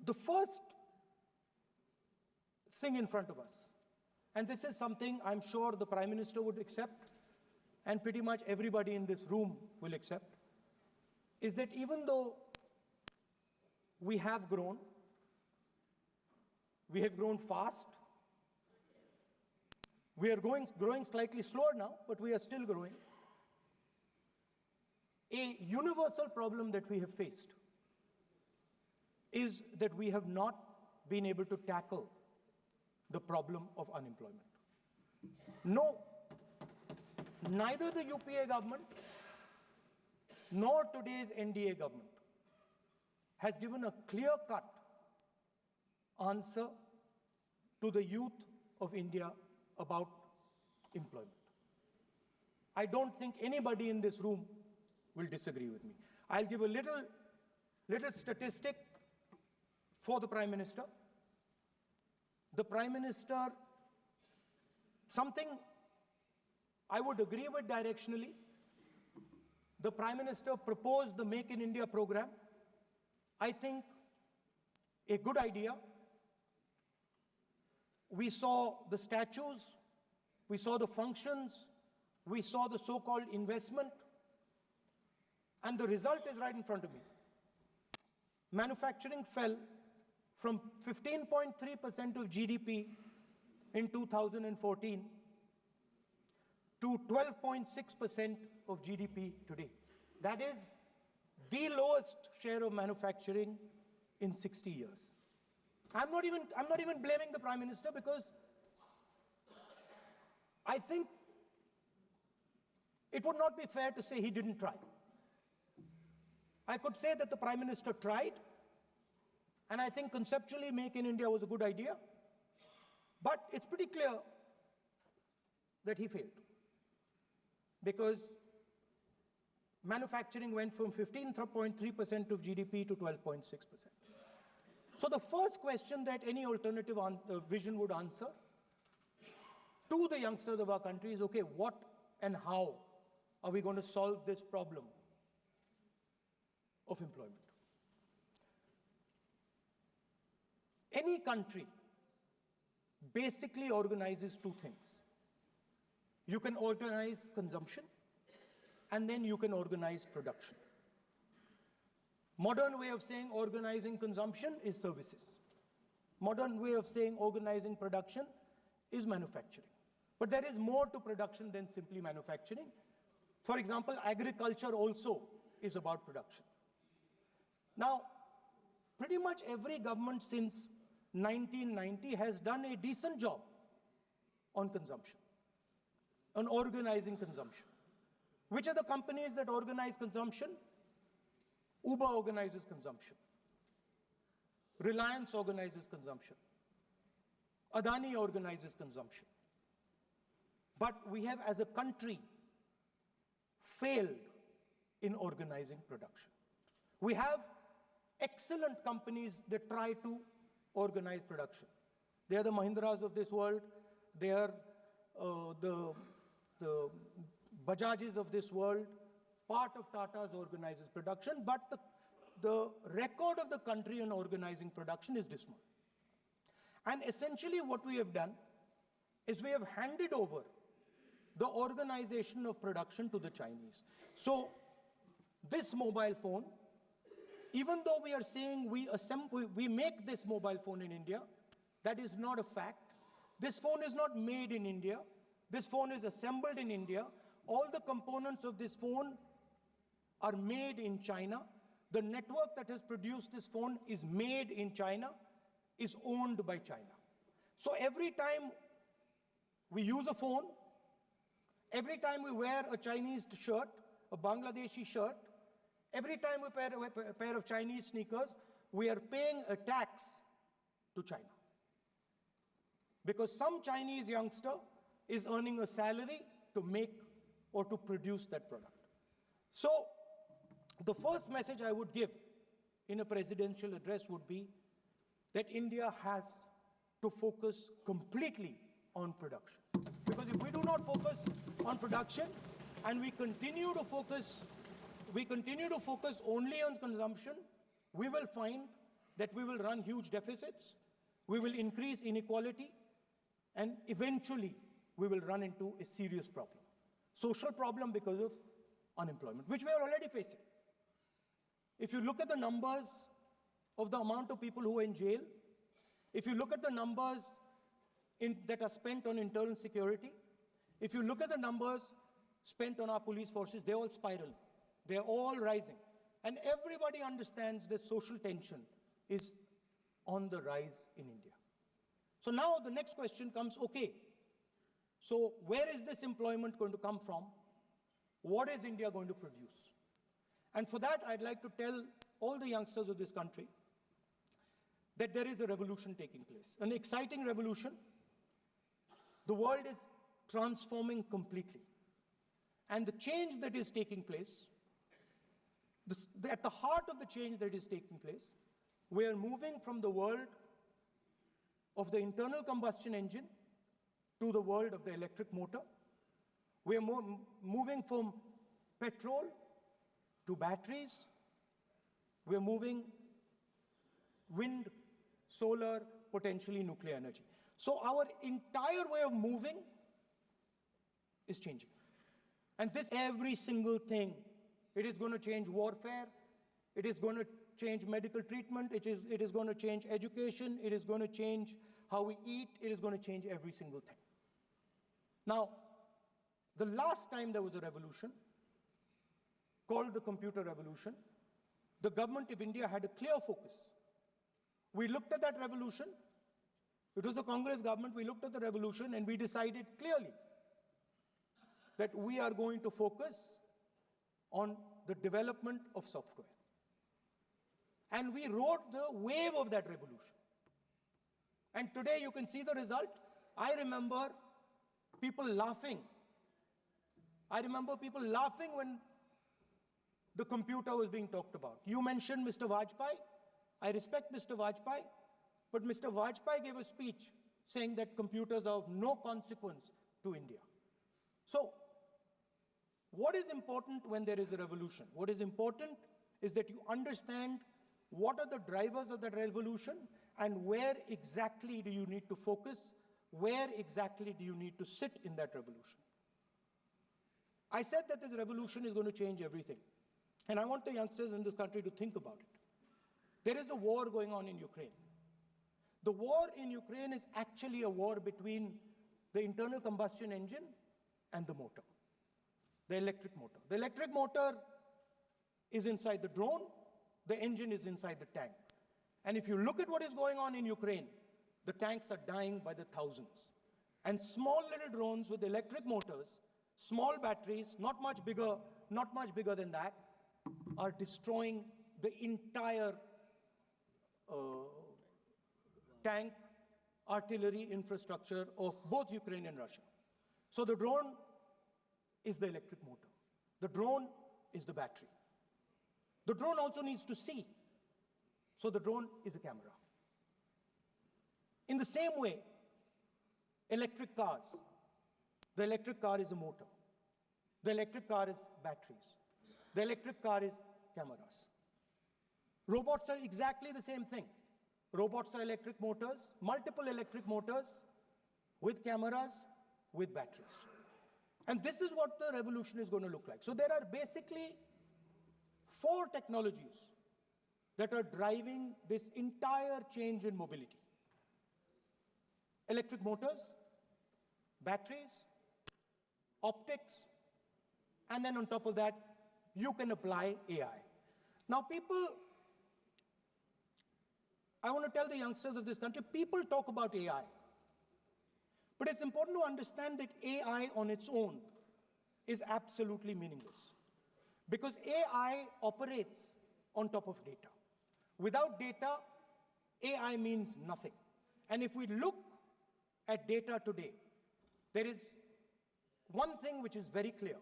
The first thing in front of us, and this is something I'm sure the Prime Minister would accept, and pretty much everybody in this room will accept, is that even though we have grown fast, we are growing slightly slower now, but we are still growing. A universal problem that we have faced is that we have not been able to tackle the problem of unemployment. No, neither the UPA government nor today's NDA government has given a clear-cut answer to the youth of India about employment. I don't think anybody in this room will disagree with me. I'll give a little statistic for the Prime Minister. The Prime Minister, something I would agree with directionally. The Prime Minister proposed the Make in India program. I think a good idea. We saw the statues, we saw the functions, we saw the so-called investment, and the result is right in front of me. Manufacturing fell from 15.3% of GDP in 2014 to 12.6% of GDP today. That is the lowest share of manufacturing in 60 years. I'm not even blaming the Prime Minister, because I think it would not be fair to say he didn't try. I could say that the Prime Minister tried, and I think conceptually Make in India was a good idea, but it's pretty clear that he failed, because manufacturing went from 15.3% of GDP to 12.6%. So the first question that any alternative vision would answer to the youngsters of our country is, okay, what and how are we going to solve this problem of employment? Any country basically organizes two things. You can organize consumption, and then you can organize production. Modern way of saying organizing consumption is services. Modern way of saying organizing production is manufacturing. But there is more to production than simply manufacturing. For example, agriculture also is about production. Now, pretty much every government since 1990 has done a decent job on consumption, on organizing consumption. Which are the companies that organize consumption? Uber organizes consumption. Reliance organizes consumption. Adani organizes consumption. But we have, as a country, failed in organizing production. We have excellent companies that try to organize production. They are the Mahindras of this world. They are the Bajajs of this world. Part of Tata's organizes production, but the record of the country on organizing production is dismal. And essentially what we have done is we have handed over the organization of production to the Chinese. So this mobile phone, even though we are saying we make this mobile phone in India, that is not a fact. This phone is not made in India. This phone is assembled in India. All the components of this phone are made in China. The network that has produced this phone is made in China, is owned by China. So every time we use a phone, every time we wear a Chinese shirt, a Bangladeshi shirt, every time we wear a pair of Chinese sneakers, we are paying a tax to China. Because some Chinese youngster is earning a salary to make or to produce that product. So the first message I would give in a presidential address would be that India has to focus completely on production. Because if we do not focus on production and we continue to focus only on consumption, we will find that we will run huge deficits, we will increase inequality, and eventually we will run into a serious problem. Social problem because of unemployment, which we are already facing. If you look at the numbers of the amount of people who are in jail, if you look at the numbers that are spent on internal security, if you look at the numbers spent on our police forces, they're all spiraling. They're all rising. And everybody understands that social tension is on the rise in India. So now the next question comes, okay, so where is this employment going to come from? What is India going to produce? And for that, I'd like to tell all the youngsters of this country that there is a revolution taking place, an exciting revolution. The world is transforming completely. And the change that is taking place, at the heart of the change that is taking place, we are moving from the world of the internal combustion engine to the world of the electric motor. We are moving from petrol to batteries. We are moving wind, solar, potentially nuclear energy. So our entire way of moving is changing. And this, every single thing, it is going to change warfare, it is going to change medical treatment, it is going to change education, it is going to change how we eat, it is going to change every single thing. Now, the last time there was a revolution, called the computer revolution, the government of India had a clear focus. We looked at that revolution, it was the Congress government, we looked at the revolution and we decided clearly that we are going to focus on the development of software. And we rode the wave of that revolution. And today you can see the result. I remember people laughing. I remember people laughing when the computer was being talked about. You mentioned Mr. Vajpayee. I respect Mr. Vajpayee, but Mr. Vajpayee gave a speech saying that computers are of no consequence to India. So, what is important when there is a revolution? What is important is that you understand what are the drivers of that revolution and where exactly do you need to focus, where exactly do you need to sit in that revolution. I said that this revolution is going to change everything. And I want the youngsters in this country to think about it. There is a war going on in Ukraine. The war in Ukraine is actually a war between the internal combustion engine and the motor, the electric motor. The electric motor is inside the drone, the engine is inside the tank. And if you look at what is going on in Ukraine, the tanks are dying by the thousands. And small little drones with electric motors, small batteries, not much bigger than that, are destroying the entire tank artillery infrastructure of both Ukraine and Russia. So the drone is the electric motor. The drone is the battery. The drone also needs to see. So the drone is a camera. In the same way, electric cars. The electric car is a motor. The electric car is batteries. The electric car is cameras. Robots are exactly the same thing. Robots are electric motors, multiple electric motors with cameras, with batteries. And this is what the revolution is going to look like. So there are basically 4 technologies that are driving this entire change in mobility. Electric motors, batteries, optics, and then on top of that, you can apply AI. Now people, I want to tell the youngsters of this country, people talk about AI. But it's important to understand that AI on its own is absolutely meaningless. Because AI operates on top of data. Without data, AI means nothing. And if we look at data today, there is one thing which is very clear.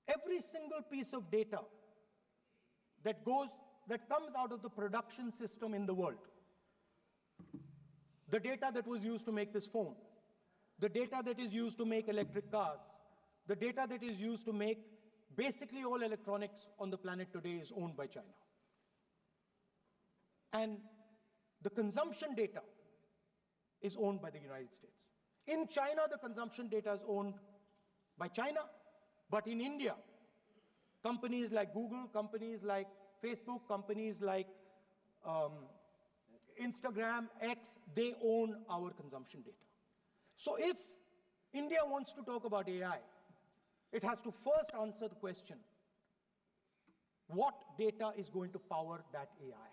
Every single piece of data that comes out of the production system in the world, the data that was used to make this phone, the data that is used to make electric cars, the data that is used to make basically all electronics on the planet today is owned by China. And the consumption data is owned by the United States. In China, the consumption data is owned by China, but in India, companies like Google, companies like Facebook, companies like Instagram, X, they own our consumption data. So if India wants to talk about AI, it has to first answer the question, what data is going to power that AI?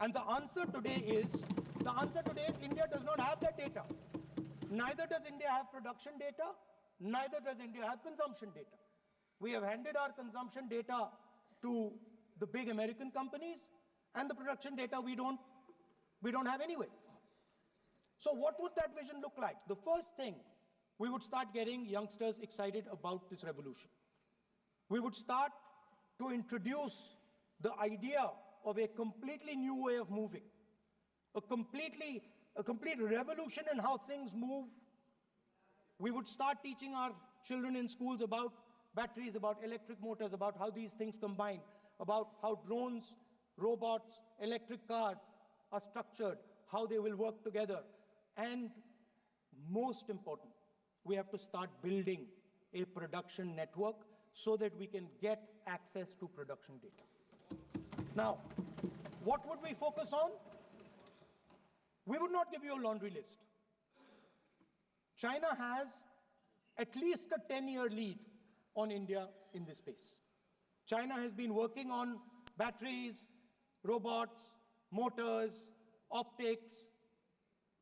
And the answer today is India does not have that data. Neither does India have production data, neither does India have consumption data. We have handed our consumption data to the big American companies, and the production data we don't have anyway. So what would that vision look like? The first thing, we would start getting youngsters excited about this revolution. We would start to introduce the idea of a completely new way of moving, a complete revolution in how things move. We would start teaching our children in schools about batteries, about electric motors, about how these things combine, about how drones, robots, electric cars are structured, how they will work together. And most important, we have to start building a production network so that we can get access to production data. Now, what would we focus on? We would not give you a laundry list. China has at least a 10-year lead on India in this space. China has been working on batteries, robots, motors, optics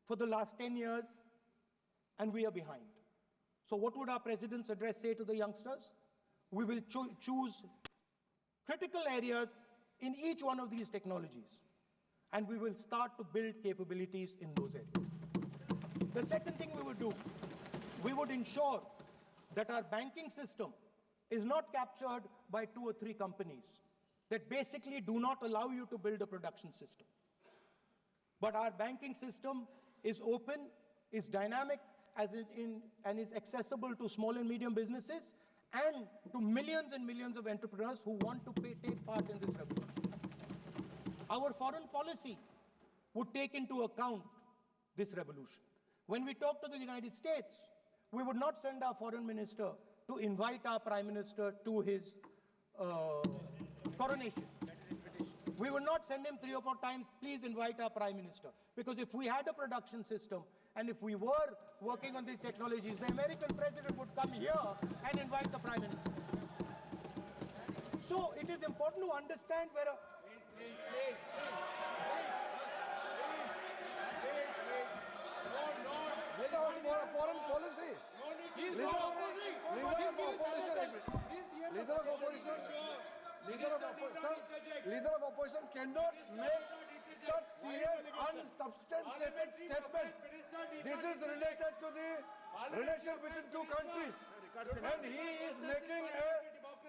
for the last 10 years, and we are behind. So what would our president's address say to the youngsters? We will choose critical areas in each one of these technologies, and we will start to build capabilities in those areas. The second thing we would do, we would ensure that our banking system is not captured by 2 or 3 companies that basically do not allow you to build a production system. But our banking system is open, is dynamic, and is accessible to small and medium businesses and to millions and millions of entrepreneurs who want to take part in this revolution. Our foreign policy would take into account this revolution. When we talk to the United States, we would not send our foreign minister to invite our prime minister to his coronation. We would not send him 3 or 4 times, please invite our prime minister. Because if we had a production system, and if we were working on these technologies, the American president would come here and invite the prime minister. So it is important to understand where a... Please. Without foreign policy. Leader of opposition cannot make such serious unsubstantiated statement. This is related to the relation between 2 countries. And he is making an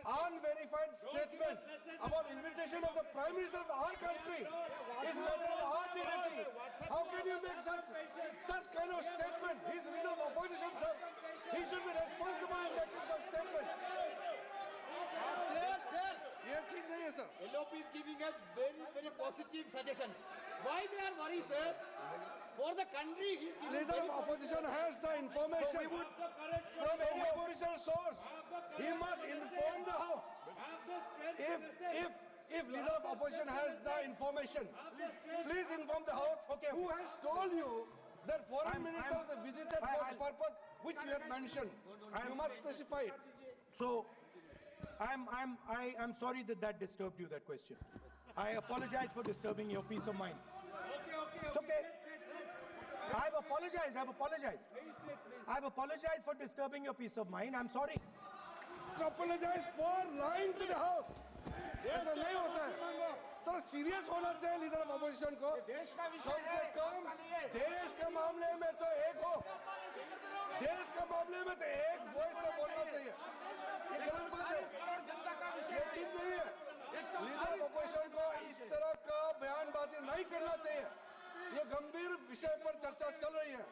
unverified statement about invitation of the Prime Minister of our country. It's matter of our dignity. How can you make such kind of statement? He is leader of opposition, sir. He should be responsible in making such statement. Sir, LOP is giving us very positive suggestions. Why they are worried, sir? For the country, he is giving... Leader of opposition has the information from any official source. He must inform the House. If leader of opposition has the information, please inform the House. Okay. Who has told you that foreign ministers visited for the purpose which you have mentioned? You must specify it. So, I'm sorry that disturbed you, that question. I apologize for disturbing your peace of mind. It's okay. I've apologized. I've apologized for disturbing your peace of mind. I'm sorry. Apologize for lying to the House. ऐसा नहीं होता है. तो serious होना चाहिए leader of opposition को. कम से कम देश के मामले में तो एक हो. देश के मामले में तो एक वॉइस से बोलना चाहिए. ये गलत बात है. ये ठीक नहीं है. लीडर ऑफ अपोजिशन को इस तरह का बयानबाजी नहीं करना चाहिए. ये गंभीर विषय पर चर्चा चल रही है.